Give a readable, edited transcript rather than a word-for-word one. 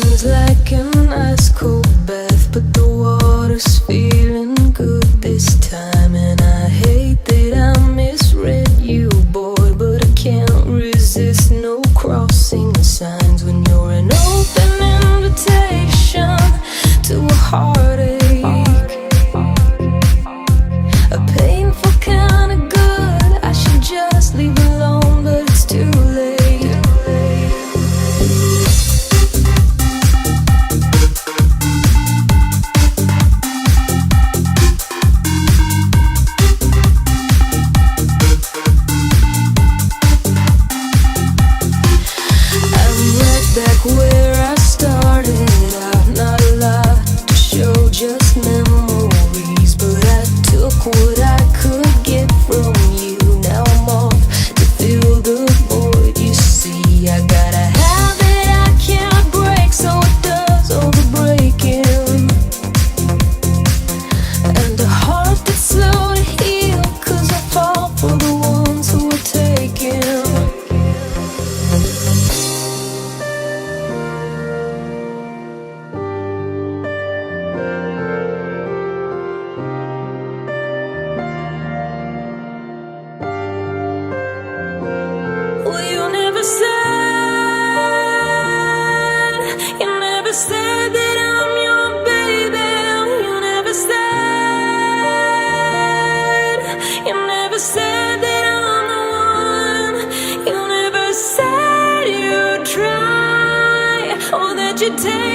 feels like an ice cold bath, but the water's feeling good this time. And I hate that I misread you, boy, but I can't resist no crossing the signs when you're an open invitation to a heartache, a painful kind of good. I should just leave alone, but it's too late. Back where I started out, not a lot to show, just memories. But I took what I could get from you. Now I'm off to fill the void. You see, I got a habit I can't break, so it does all the breaking. And a heart that's slow to heal, 'cause I fall for the ones who are taken. You never said that I'm your baby. You never said that I'm the one. You never said you'd try, or that you'd take